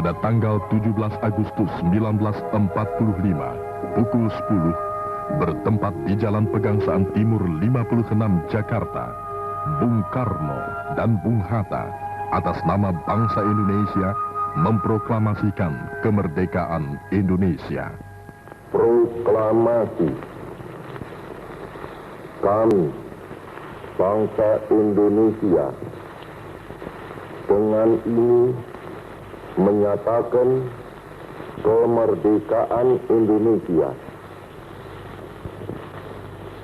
pada tanggal 17 Agustus 1945 pukul 10 bertempat di Jalan Pegangsaan Timur 56 Jakarta, Bung Karno dan Bung Hatta atas nama bangsa Indonesia memproklamasikan kemerdekaan Indonesia. Proklamasi. Kami, bangsa Indonesia, dengan ini menyatakan kemerdekaan Indonesia.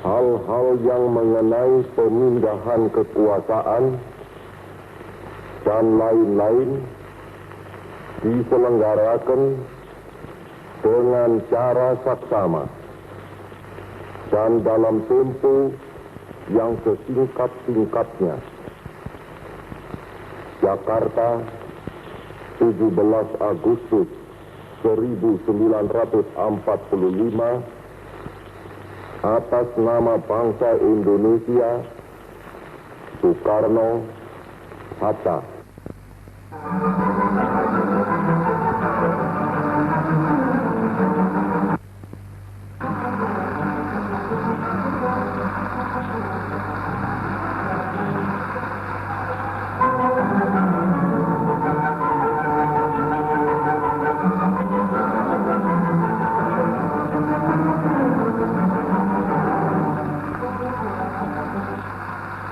Hal-hal yang mengenai pemindahan kekuasaan dan lain-lain diselenggarakan dengan cara saksama dan dalam tempo yang sesingkat-singkatnya. Jakarta, 17 Agustus 1945, atas nama bangsa Indonesia, Soekarno, Hatta.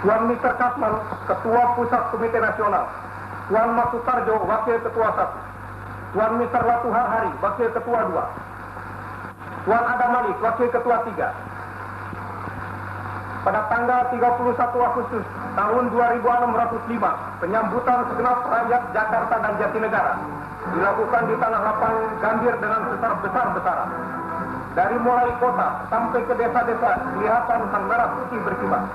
Tuan Mr. Kasman, Ketua Pusat Komite Nasional. Tuan Mas Sutarjo, Wakil Ketua 1. Tuan Mr. Latuhar Hari, Wakil Ketua 2. Tuan Adam Malik, Wakil Ketua 3. Pada tanggal 31 Agustus tahun 2605, penyambutan segenap rakyat Jakarta dan Jatinegara dilakukan di tanah lapang Gambir dengan besar-besaran. Dari mulai kota sampai ke desa-desa kelihatan sang merah putih berkibar.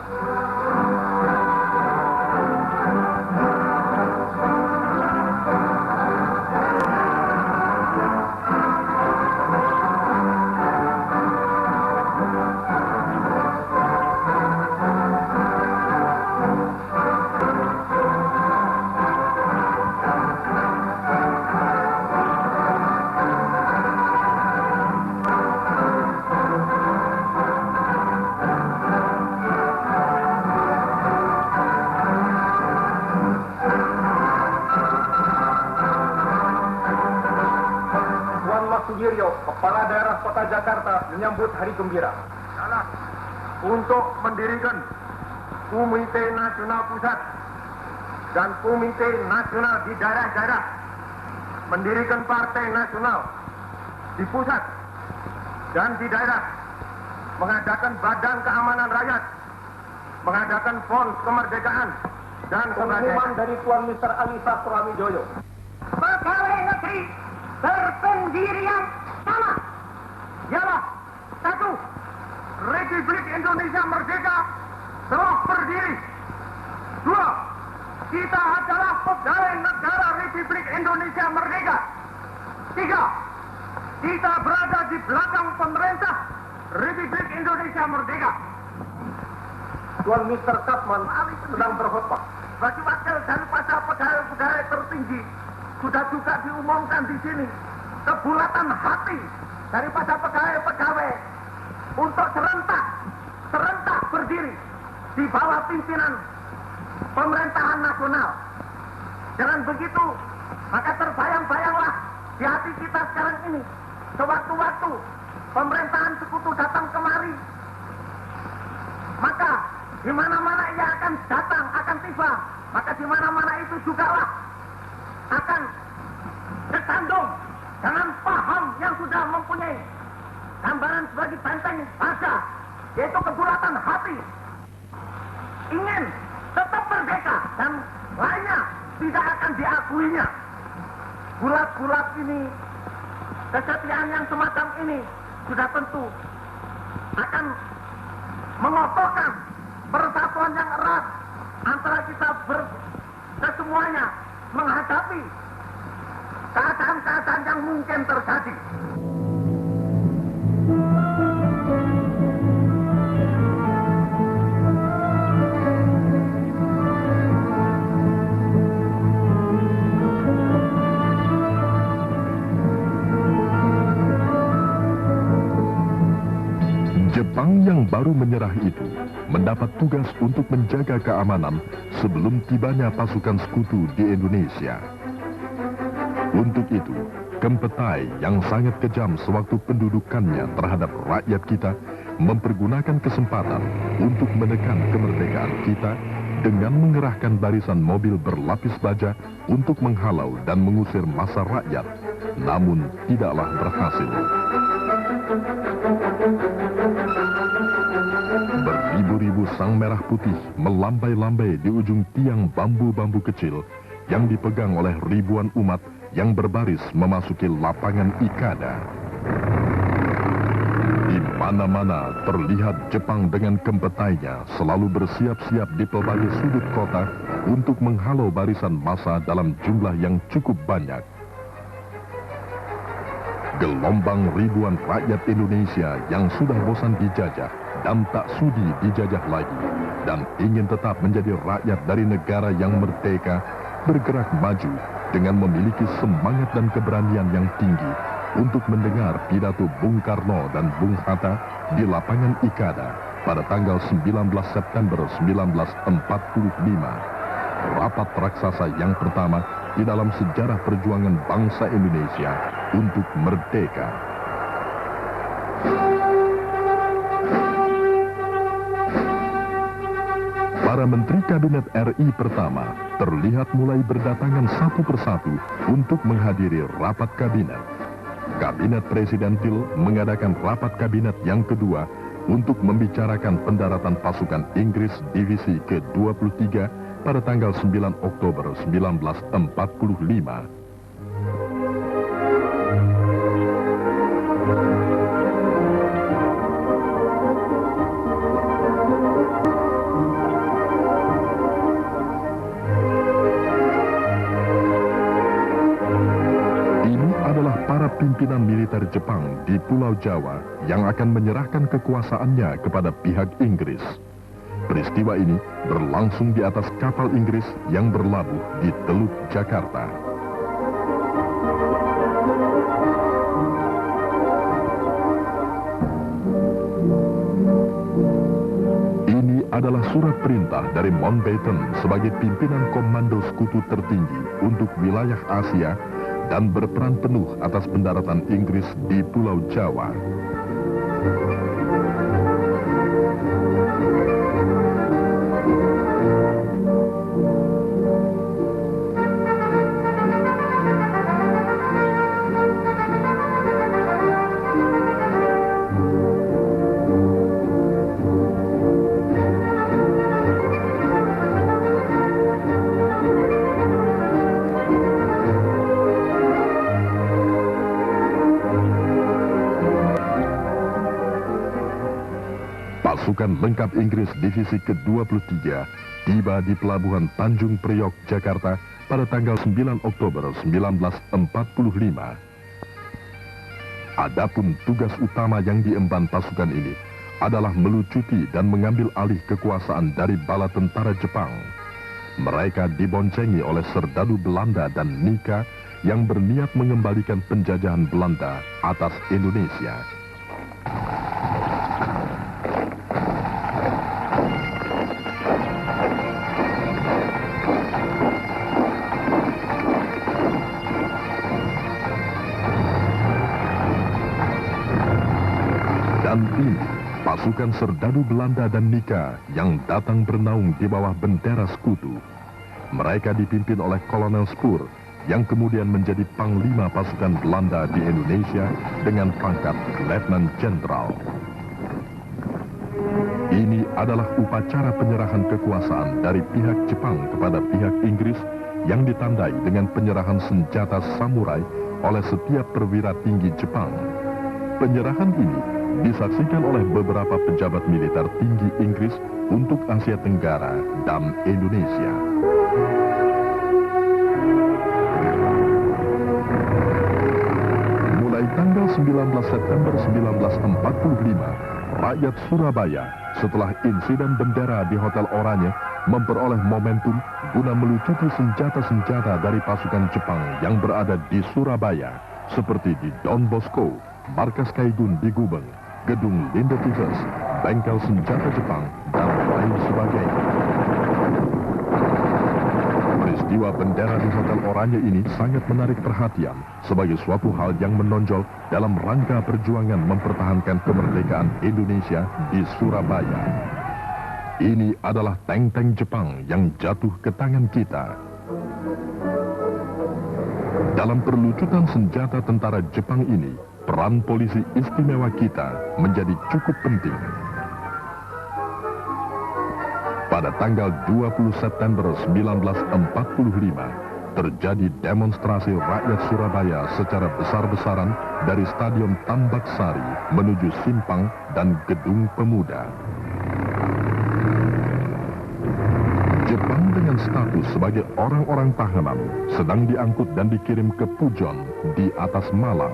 Kepala Daerah Kota Jakarta menyambut hari gembira untuk mendirikan Komite Nasional Pusat dan Komite Nasional di daerah-daerah, mendirikan Partai Nasional di pusat dan di daerah, mengadakan Badan Keamanan Rakyat, mengadakan Pon Kemerdekaan, dan pengumuman dari Tuan Mr. Ali Sastrawidjoyo. Pegawai negeri berpendirian sama Ialah 1. Republik Indonesia merdeka telah berdiri. 2. Kita adalah pegawai negara Republik Indonesia merdeka. 3. Kita berada di belakang pemerintah Republik Indonesia merdeka. Tuan Mr. Kasman sedang berkhutbah. Bagi wakil dan para pegawai tertinggi sudah juga diumumkan di sini kebulatan hati daripada pegawai untuk serentak berdiri di bawah pimpinan pemerintahan nasional. Dengan begitu, maka terbayang-bayanglah di hati kita sekarang ini, sewaktu-waktu pemerintahan sekutu datang kemari, maka di mana-mana ia akan datang, akan tiba, maka di mana-mana itu juga lah akan tersandung dengan paham yang sudah mempunyai gambaran sebagai benteng bangsa, yaitu kebulatan hati, ingin tetap merdeka dan lainnya tidak akan diakuinya. Bulat-bulat ini, kesetiaan yang semacam ini sudah tentu akan mengokohkan persatuan yang erat antara kita kesemuanya menghadapi keadaan-keadaan yang mungkin terjadi. Jepang yang baru menyerah itu mendapat tugas untuk menjaga keamanan sebelum tibanya pasukan sekutu di Indonesia. Untuk itu, Kempetai yang sangat kejam sewaktu pendudukannya terhadap rakyat kita mempergunakan kesempatan untuk menekan kemerdekaan kita dengan mengerahkan barisan mobil berlapis baja untuk menghalau dan mengusir massa rakyat, namun tidaklah berhasil. Beribu-ribu sang merah putih melambai-lambai di ujung tiang bambu-bambu kecil yang dipegang oleh ribuan umat yang berbaris memasuki lapangan Ikada. Di mana-mana terlihat Jepang dengan kempetainya selalu bersiap-siap di pelbagai sudut kota untuk menghalau barisan massa dalam jumlah yang cukup banyak. Gelombang ribuan rakyat Indonesia yang sudah bosan dijajah dan tak sudi dijajah lagi dan ingin tetap menjadi rakyat dari negara yang merdeka bergerak maju dengan memiliki semangat dan keberanian yang tinggi untuk mendengar pidato Bung Karno dan Bung Hatta di lapangan Ikada pada tanggal 19 September 1945. Rapat raksasa yang pertama di dalam sejarah perjuangan bangsa Indonesia untuk merdeka. Para menteri kabinet RI pertama terlihat mulai berdatangan satu persatu untuk menghadiri rapat kabinet. Kabinet Presidentil mengadakan rapat kabinet yang kedua untuk membicarakan pendaratan pasukan Inggris divisi ke-23 pada tanggal 9 Oktober 1945. Pimpinan militer Jepang di Pulau Jawa yang akan menyerahkan kekuasaannya kepada pihak Inggris. Peristiwa ini berlangsung di atas kapal Inggris yang berlabuh di Teluk Jakarta. Ini adalah surat perintah dari Mountbatten sebagai pimpinan komando sekutu tertinggi untuk wilayah Asia dan berperan penuh atas pendaratan Inggris di Pulau Jawa. Pasukan lengkap Inggris divisi ke-23 tiba di pelabuhan Tanjung Priok, Jakarta pada tanggal 9 Oktober 1945. Adapun tugas utama yang diemban pasukan ini adalah melucuti dan mengambil alih kekuasaan dari bala tentara Jepang. Mereka diboncengi oleh serdadu Belanda dan Nika yang berniat mengembalikan penjajahan Belanda atas Indonesia. Dan ini pasukan serdadu Belanda dan Nika yang datang bernaung di bawah bendera sekutu. Mereka dipimpin oleh Kolonel Spoor yang kemudian menjadi panglima pasukan Belanda di Indonesia dengan pangkat Letnan Jenderal. Ini adalah upacara penyerahan kekuasaan dari pihak Jepang kepada pihak Inggris yang ditandai dengan penyerahan senjata samurai oleh setiap perwira tinggi Jepang. Penyerahan ini disaksikan oleh beberapa pejabat militer tinggi Inggris untuk Asia Tenggara dan Indonesia. Mulai tanggal 19 September 1945, rakyat Surabaya setelah insiden bendera di Hotel Oranye memperoleh momentum guna melucuti senjata-senjata dari pasukan Jepang yang berada di Surabaya, seperti di Don Bosco, Markas Kaigun di Gubeng, Gedung Linde Tivers, bengkel senjata Jepang, dan lain sebagainya. Peristiwa bendera di Hotel Oranye ini sangat menarik perhatian sebagai suatu hal yang menonjol dalam rangka perjuangan mempertahankan kemerdekaan Indonesia di Surabaya. Ini adalah tank-tank Jepang yang jatuh ke tangan kita. Dalam perlucutan senjata tentara Jepang ini, peran polisi istimewa kita menjadi cukup penting. Pada tanggal 20 September 1945, terjadi demonstrasi rakyat Surabaya secara besar-besaran dari Stadion Tambak Sari menuju Simpang dan Gedung Pemuda. Jepang dengan status sebagai orang-orang tahanan sedang diangkut dan dikirim ke Pujon di atas Malang.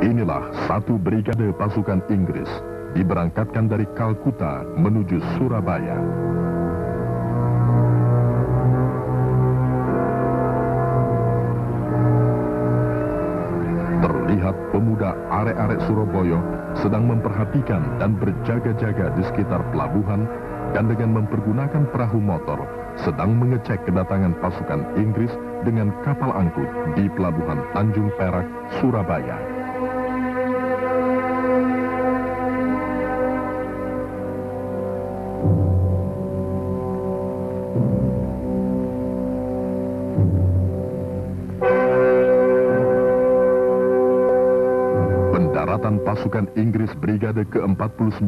Inilah satu brigade pasukan Inggris diberangkatkan dari Kalkuta menuju Surabaya. Terlihat pemuda arek-arek Surabaya sedang memperhatikan dan berjaga-jaga di sekitar pelabuhan dan dengan mempergunakan perahu motor sedang mengecek kedatangan pasukan Inggris dengan kapal angkut di pelabuhan Tanjung Perak, Surabaya. Pendaratan pasukan Inggris Brigade ke-49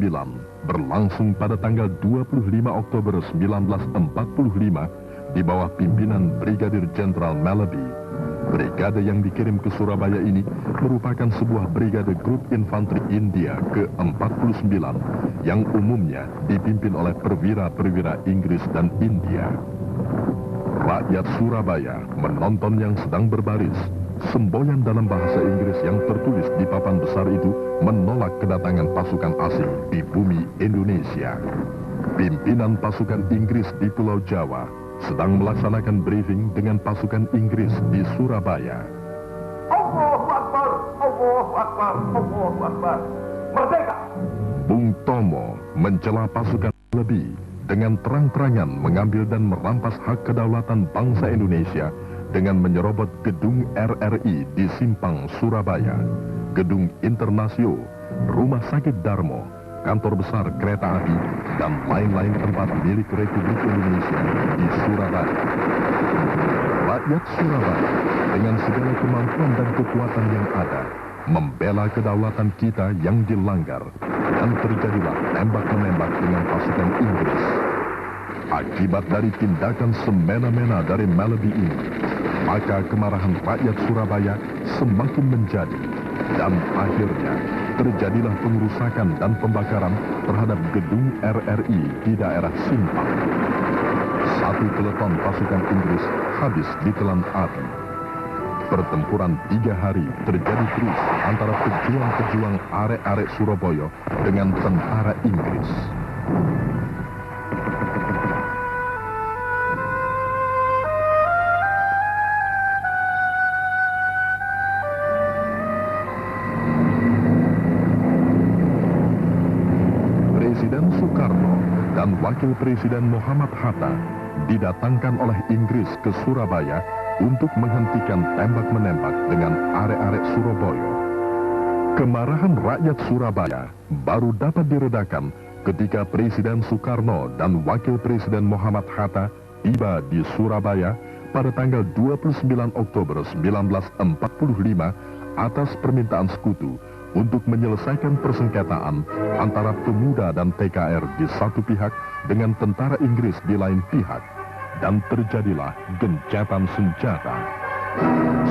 berlangsung pada tanggal 25 Oktober 1945 di bawah pimpinan Brigadir Jenderal Malaby. Brigade yang dikirim ke Surabaya ini merupakan sebuah brigade grup infanteri India ke-49 yang umumnya dipimpin oleh perwira-perwira Inggris dan India. Rakyat Surabaya menonton yang sedang berbaris. Semboyan dalam bahasa Inggris yang tertulis di papan besar itu menolak kedatangan pasukan asing di bumi Indonesia. Pimpinan pasukan Inggris di Pulau Jawa sedang melaksanakan briefing dengan pasukan Inggris di Surabaya. Allahu Akbar, Allahu Akbar, Allahu Akbar. Merdeka! Bung Tomo mencela pasukan lebih dengan terang-terangan mengambil dan merampas hak kedaulatan bangsa Indonesia dengan menyerobot gedung RRI di Simpang, Surabaya, gedung Internasio, Rumah Sakit Darmo, kantor besar kereta api, dan lain-lain tempat milik Republik Indonesia di Surabaya. Rakyat Surabaya dengan segala kemampuan dan kekuatan yang ada membela kedaulatan kita yang dilanggar, dan terjadilah tembak-menembak dengan pasukan Inggris. Akibat dari tindakan semena-mena dari Malaby ini, maka kemarahan rakyat Surabaya semakin menjadi, dan akhirnya terjadilah pengerusakan dan pembakaran terhadap gedung RRI di daerah Simpang. Satu peleton pasukan Inggris habis ditelan api. Pertempuran 3 hari terjadi terus antara pejuang-pejuang arek-arek Surabaya dengan tentara Inggris. Presiden Soekarno dan Wakil Presiden Muhammad Hatta didatangkan oleh Inggris ke Surabaya untuk menghentikan tembak-menembak dengan arek-arek Surabaya. Kemarahan rakyat Surabaya baru dapat diredakan ketika Presiden Soekarno dan Wakil Presiden Muhammad Hatta tiba di Surabaya pada tanggal 29 Oktober 1945 atas permintaan sekutu untuk menyelesaikan persengketaan antara pemuda dan TKR di satu pihak dengan tentara Inggris di lain pihak, dan terjadilah gencatan senjata.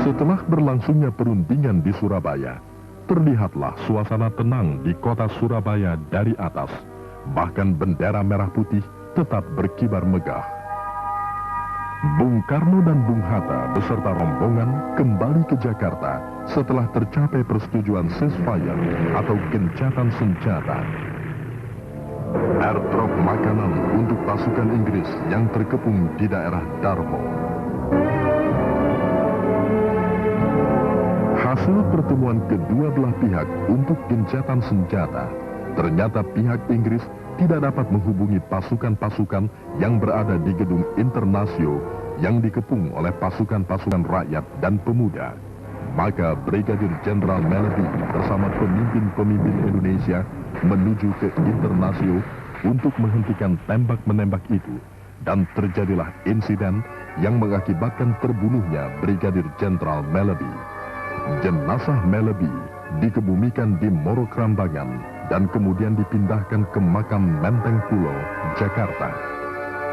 Setelah berlangsungnya perundingan di Surabaya, terlihatlah suasana tenang di kota Surabaya dari atas, bahkan bendera merah putih tetap berkibar megah. Bung Karno dan Bung Hatta beserta rombongan kembali ke Jakarta setelah tercapai persetujuan ceasefire atau gencatan senjata. airdrop makanan untuk pasukan Inggris yang terkepung di daerah Darmo. Hasil pertemuan kedua belah pihak untuk gencatan senjata, ternyata pihak Inggris tidak dapat menghubungi pasukan-pasukan yang berada di gedung Internasio yang dikepung oleh pasukan-pasukan rakyat dan pemuda. Maka Brigadir Jenderal Melody bersama pemimpin-pemimpin Indonesia menuju ke Internasio untuk menghentikan tembak-menembak itu, dan terjadilah insiden yang mengakibatkan terbunuhnya Brigadir Jenderal Melody. Jenazah Melody dikebumikan di Morokrambangan dan kemudian dipindahkan ke makam Menteng Pulo, Jakarta.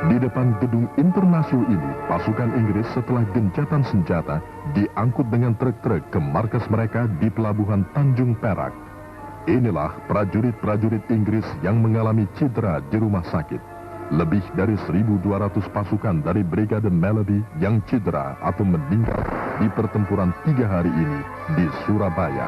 Di depan gedung Internasio ini, pasukan Inggris setelah gencatan senjata diangkut dengan truk-truk ke markas mereka di pelabuhan Tanjung Perak. Inilah prajurit-prajurit Inggris yang mengalami cedera di rumah sakit. Lebih dari 1.200 pasukan dari Brigade Melody yang cedera atau meninggal di pertempuran 3 hari ini di Surabaya.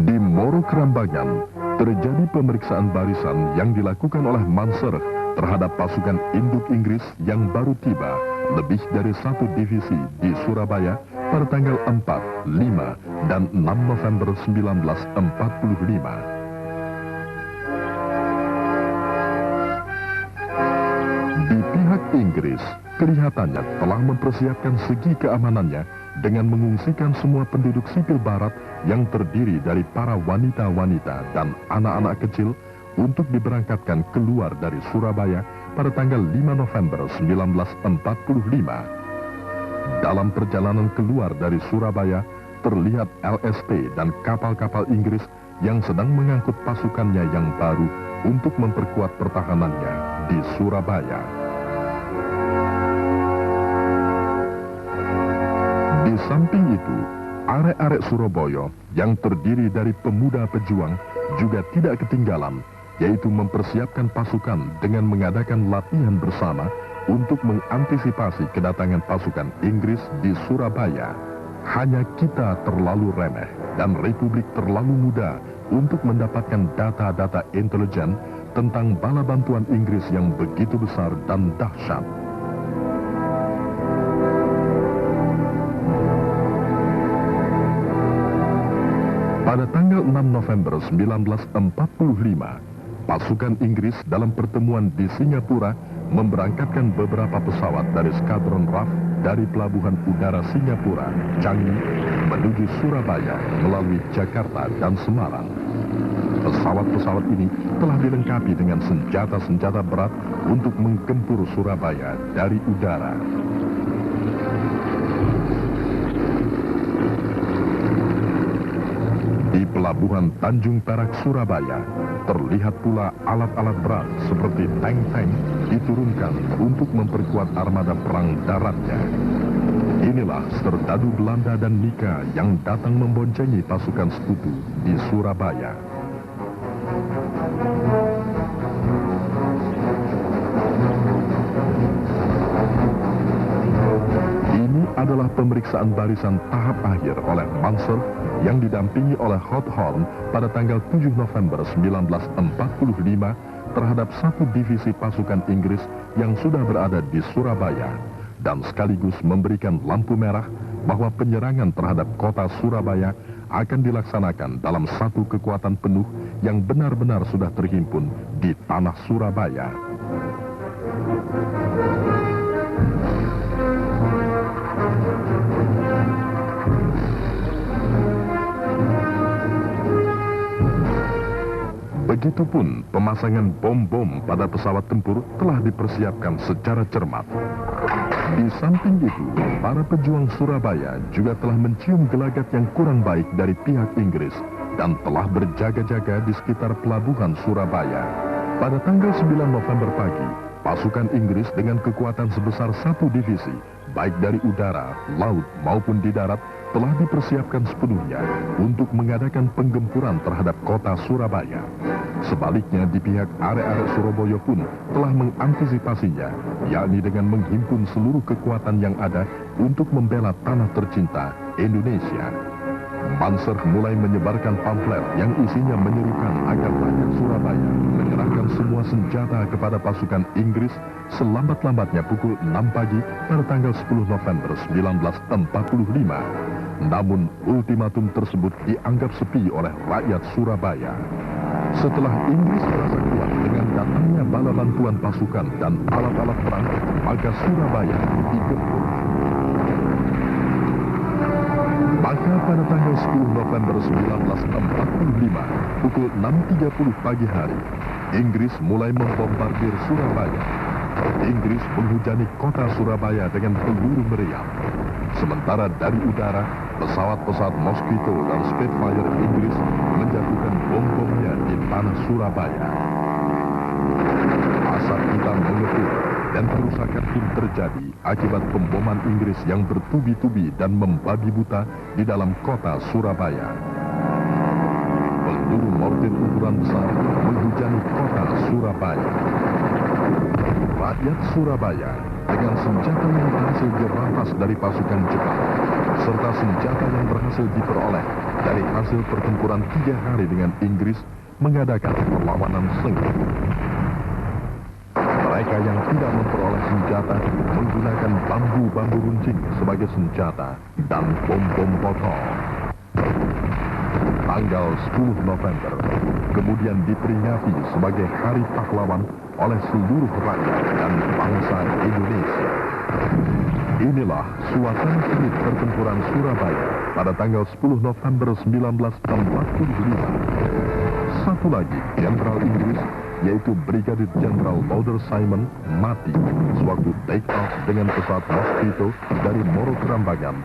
Di Morokrambangan terjadi pemeriksaan barisan yang dilakukan oleh Mansur terhadap pasukan induk Inggris yang baru tiba, lebih dari 1 divisi di Surabaya pada tanggal 4, 5, dan 6 November 1945. Di pihak Inggris, kelihatannya telah mempersiapkan segi keamanannya dengan mengungsikan semua penduduk sipil barat yang terdiri dari para wanita-wanita dan anak-anak kecil untuk diberangkatkan keluar dari Surabaya pada tanggal 5 November 1945. Dalam perjalanan keluar dari Surabaya, terlihat LST dan kapal-kapal Inggris yang sedang mengangkut pasukannya yang baru untuk memperkuat pertahanannya di Surabaya. Di samping itu, arek-arek Surabaya yang terdiri dari pemuda pejuang juga tidak ketinggalan, yaitu mempersiapkan pasukan dengan mengadakan latihan bersama untuk mengantisipasi kedatangan pasukan Inggris di Surabaya. Hanya kita terlalu remeh dan Republik terlalu muda untuk mendapatkan data-data intelijen tentang bala bantuan Inggris yang begitu besar dan dahsyat. Pada tanggal 6 November 1945, pasukan Inggris dalam pertemuan di Singapura memberangkatkan beberapa pesawat dari Skadron RAF dari Pelabuhan Udara Singapura, Changi, menuju Surabaya melalui Jakarta dan Semarang. Pesawat-pesawat ini telah dilengkapi dengan senjata-senjata berat untuk menggempur Surabaya dari udara. Di Pelabuhan Tanjung Perak, Surabaya, terlihat pula alat-alat berat seperti tank-tank diturunkan untuk memperkuat armada perang daratnya. Inilah serdadu Belanda dan Nika yang datang memboncengi pasukan sekutu di Surabaya. Ini adalah pemeriksaan barisan tahap akhir oleh Mansur yang didampingi oleh Hawthorne pada tanggal 7 November 1945 terhadap 1 divisi pasukan Inggris yang sudah berada di Surabaya, dan sekaligus memberikan lampu merah bahwa penyerangan terhadap kota Surabaya akan dilaksanakan dalam satu kekuatan penuh yang benar-benar sudah terhimpun di tanah Surabaya. Begitupun pemasangan bom-bom pada pesawat tempur telah dipersiapkan secara cermat. Di samping itu, para pejuang Surabaya juga telah mencium gelagat yang kurang baik dari pihak Inggris dan telah berjaga-jaga di sekitar pelabuhan Surabaya. Pada tanggal 9 November pagi, pasukan Inggris dengan kekuatan sebesar 1 divisi, baik dari udara, laut maupun di darat, telah dipersiapkan sepenuhnya untuk mengadakan penggempuran terhadap kota Surabaya. Sebaliknya di pihak arek-arek Surabaya pun telah mengantisipasinya, yakni dengan menghimpun seluruh kekuatan yang ada untuk membela tanah tercinta Indonesia. Panzer mulai menyebarkan pamflet yang isinya menyerukan agar rakyat Surabaya menyerahkan semua senjata kepada pasukan Inggris selambat-lambatnya pukul 6 pagi pada tanggal 10 November 1945. Namun ultimatum tersebut dianggap sepi oleh rakyat Surabaya. Setelah Inggris merasa kuat dengan datangnya bala bantuan pasukan dan alat-alat perang, maka Surabaya digempur. Maka pada tanggal 10 November 1945, pukul 6.30 pagi hari, Inggris mulai membombardir Surabaya. Inggris menghujani kota Surabaya dengan peluru meriam. Sementara dari udara, pesawat-pesawat Mosquito dan Spitfire Inggris menjatuhkan bom-bomnya di tanah Surabaya. Asap hitam mengepul dan kerusakan pun terjadi akibat pemboman Inggris yang bertubi-tubi dan membabi buta di dalam kota Surabaya. Peluru mortir ukuran besar menghujani kota Surabaya. Rakyat Surabaya dengan senjata yang berhasil dirampas dari pasukan Jepang, serta senjata yang berhasil diperoleh dari hasil pertempuran 3 hari dengan Inggris, mengadakan perlawanan sengit. Mereka yang tidak memperoleh senjata menggunakan bambu-bambu runcing sebagai senjata dan bom-bom botol. Tanggal 10 November kemudian diperingati sebagai Hari Pahlawan oleh seluruh rakyat dan bangsa Indonesia. Inilah suasana sengit pertempuran Surabaya pada tanggal 10 November 1945. Satu lagi Jenderal Inggris, yaitu Brigadir Jenderal Lauder Simon, mati sewaktu take off dengan pesawat Mosquito dari Moro Kerambangan,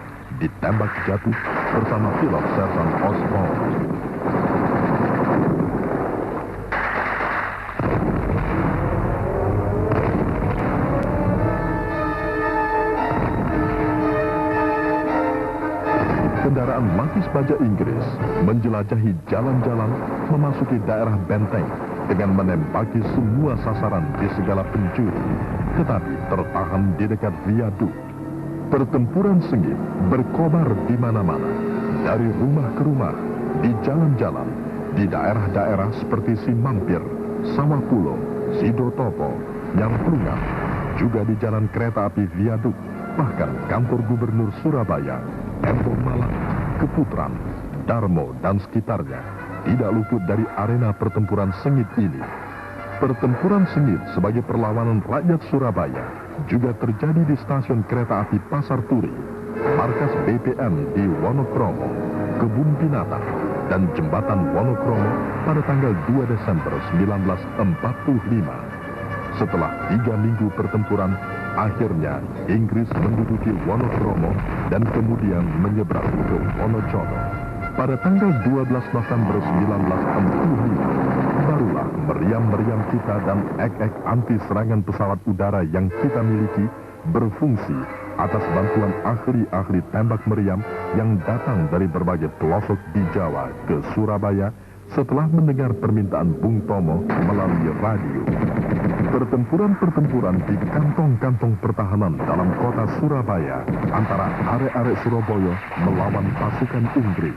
ditembak jatuh bersama pilot Sersan Osborne. Kendaraan lapis baja Inggris menjelajahi jalan-jalan memasuki daerah benteng dengan menembaki semua sasaran di segala penjuru, tetapi tertahan di dekat viaduk. Pertempuran sengit berkobar di mana-mana, dari rumah ke rumah, di jalan-jalan, di daerah-daerah seperti Simampir, Sawah Pulo, Sidotopo, Nyamplungan, juga di jalan kereta api viaduk, bahkan kantor gubernur Surabaya, Embong Malang, Keputran, Darmo, dan sekitarnya tidak luput dari arena pertempuran sengit ini. Pertempuran sengit sebagai perlawanan rakyat Surabaya juga terjadi di stasiun kereta api Pasar Turi, markas BPN di Wonokromo, Kebun Binatang, dan Jembatan Wonokromo pada tanggal 2 Desember 1945. Setelah 3 minggu pertempuran, akhirnya Inggris menduduki Wonokromo dan kemudian menyeberang ke Wonosobo. Pada tanggal 12 November 1945, barulah meriam-meriam kita dan ek-ek anti serangan pesawat udara yang kita miliki berfungsi atas bantuan ahli-ahli tembak meriam yang datang dari berbagai pelosok di Jawa ke Surabaya setelah mendengar permintaan Bung Tomo melalui radio. Pertempuran-pertempuran di kantong-kantong pertahanan dalam kota Surabaya antara arek-arek Surabaya melawan pasukan Inggris.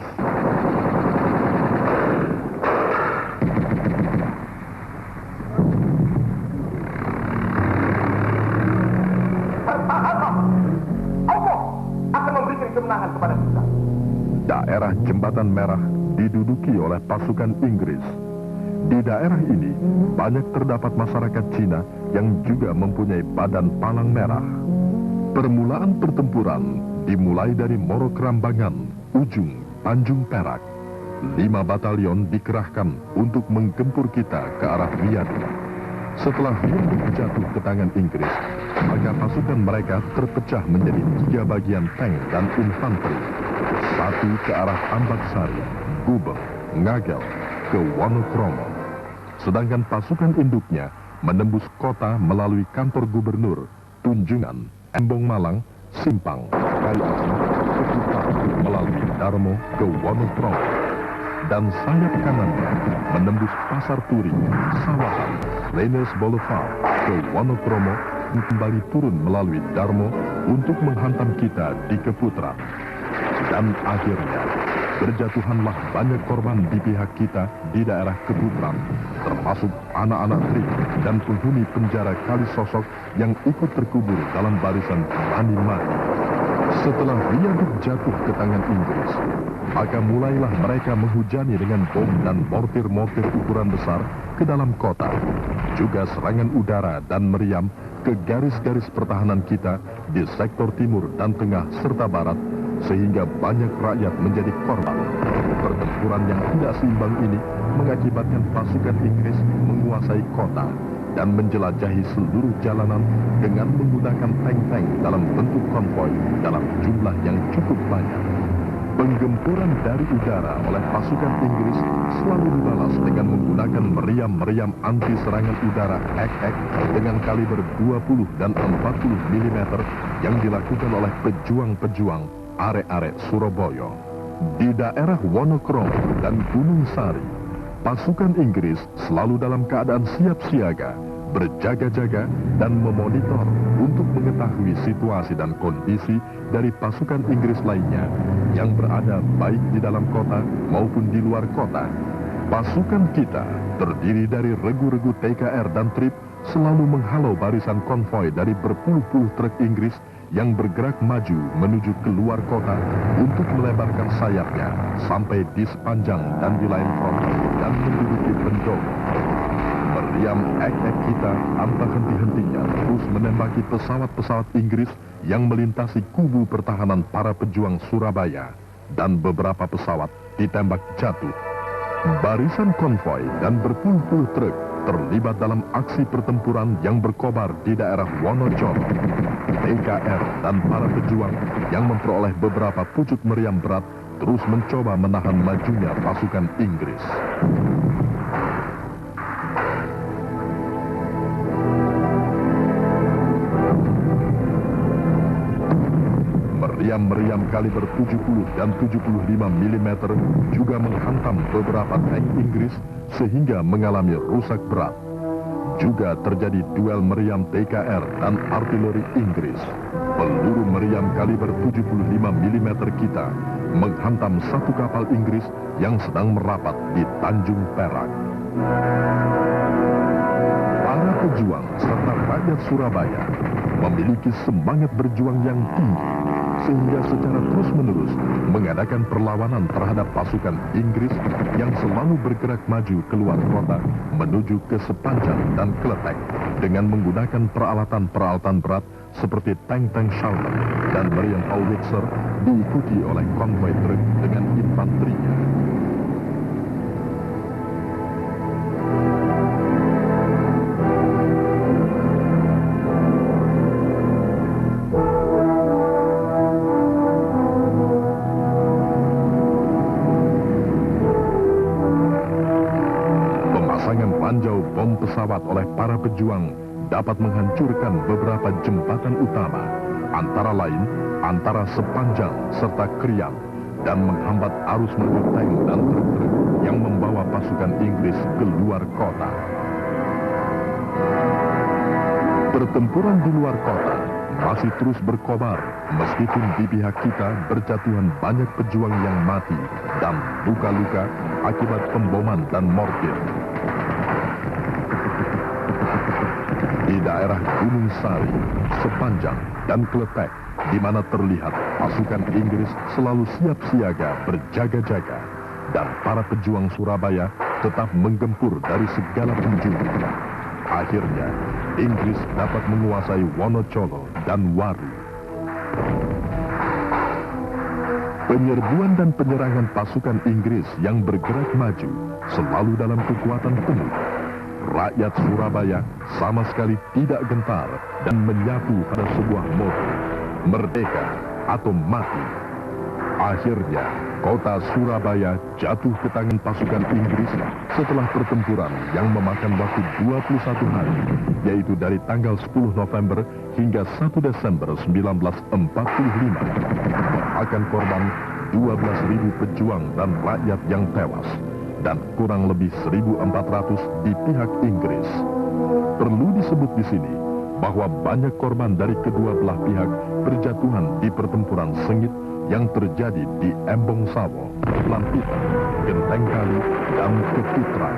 Allah akan memberikan kemenangan kepada kita. Daerah Jembatan Merah diduduki oleh pasukan Inggris. Di daerah ini banyak terdapat masyarakat Cina yang juga mempunyai badan palang merah. Permulaan pertempuran dimulai dari Moro Kerambangan, ujung Tanjung Perak. 5 batalion dikerahkan untuk menggempur kita ke arah viaduk. Setelah viaduk jatuh ke tangan Inggris, maka pasukan mereka terpecah menjadi 3 bagian tank dan infanteri. Satu ke arah Ambaksari, Gubeng, Ngagel, ke Wonokromo. Sedangkan pasukan induknya menembus kota melalui kantor gubernur, Tunjungan, Embong Malang, Simpang, Kayu Asin, Keputran, melalui Darmo ke Wonokromo. Dan sayap kanannya menembus Pasar Turi, Sawahan, Lenes Boulevard ke Wonokromo dan kembali turun melalui Darmo untuk menghantam kita di Keputran. Dan akhirnya berjatuhanlah banyak korban di pihak kita di daerah Keputran, termasuk anak-anak Trik dan penghuni penjara Kalisosok yang ikut terkubur dalam barisan berani mati. Setelah viaduk jatuh ke tangan Inggris, maka mulailah mereka menghujani dengan bom dan mortir-mortir ukuran besar ke dalam kota, juga serangan udara dan meriam ke garis-garis pertahanan kita di sektor timur dan tengah serta barat, sehingga banyak rakyat menjadi korban. Pertempuran yang tidak seimbang ini mengakibatkan pasukan Inggris menguasai kota dan menjelajahi seluruh jalanan dengan menggunakan tank-tank dalam bentuk konvoi dalam jumlah yang cukup banyak. Penggempuran dari udara oleh pasukan Inggris selalu dibalas dengan menggunakan meriam-meriam anti serangan udara ek-ek dengan kaliber 20 dan 40 mm yang dilakukan oleh pejuang-pejuang arek-arek Surabaya. Di daerah Wonokromo dan Gunung Sari, pasukan Inggris selalu dalam keadaan siap siaga, berjaga-jaga dan memonitor untuk mengetahui situasi dan kondisi dari pasukan Inggris lainnya yang berada baik di dalam kota maupun di luar kota. Pasukan kita terdiri dari regu-regu TKR dan TRIP selalu menghalau barisan konvoi dari berpuluh-puluh truk Inggris yang bergerak maju menuju keluar kota untuk melebarkan sayapnya sampai di sepanjang dan di lain front dan menduduki Pendopo. Meriam ek-ek kita tanpa henti-hentinya terus menembaki pesawat-pesawat Inggris yang melintasi kubu pertahanan para pejuang Surabaya, dan beberapa pesawat ditembak jatuh. Barisan konvoi dan berpuluh-puluh truk terlibat dalam aksi pertempuran yang berkobar di daerah Wonocolo. TKR dan para pejuang yang memperoleh beberapa pucuk meriam berat terus mencoba menahan majunya pasukan Inggris. Meriam-meriam kaliber 70 dan 75 mm juga menghantam beberapa tank Inggris sehingga mengalami rusak berat. Juga terjadi duel meriam TKR dan artileri Inggris. Peluru meriam kaliber 75 mm kita menghantam satu kapal Inggris yang sedang merapat di Tanjung Perak. Para pejuang serta rakyat Surabaya memiliki semangat berjuang yang tinggi, sehingga secara terus-menerus mengadakan perlawanan terhadap pasukan Inggris yang selalu bergerak maju keluar kota menuju ke Sepanjang dan Kletek dengan menggunakan peralatan-peralatan berat seperti tank-tank Shelton dan meriam Howitzer, diikuti oleh konvoi truk dengan infanterinya. Ranjau bom pesawat oleh para pejuang dapat menghancurkan beberapa jembatan utama, antara lain antara Sepanjang serta Krian, dan menghambat arus maju tank dan truk-truk yang membawa pasukan Inggris keluar kota. Pertempuran di luar kota masih terus berkobar meskipun di pihak kita berjatuhan banyak pejuang yang mati dan luka-luka akibat pemboman dan mortir. Di daerah Gunung Sari, Sepanjang, dan Kletek, di mana terlihat pasukan Inggris selalu siap siaga berjaga-jaga, dan para pejuang Surabaya tetap menggempur dari segala penjuru. Akhirnya, Inggris dapat menguasai Wonocolo dan Waru. Penyerbuan dan penyerangan pasukan Inggris yang bergerak maju selalu dalam kekuatan penuh. Rakyat Surabaya sama sekali tidak gentar dan menyatu pada sebuah moto, merdeka atau mati. Akhirnya, kota Surabaya jatuh ke tangan pasukan Inggris setelah pertempuran yang memakan waktu 21 hari, yaitu dari tanggal 10 November hingga 1 Desember 1945, memakan korban 12.000 pejuang dan rakyat yang tewas, dan kurang lebih 1.400 di pihak Inggris. Perlu disebut di sini bahwa banyak korban dari kedua belah pihak berjatuhan di pertempuran sengit yang terjadi di Embong Sawo, Lampitan, Genteng Kali, dan Kepitran.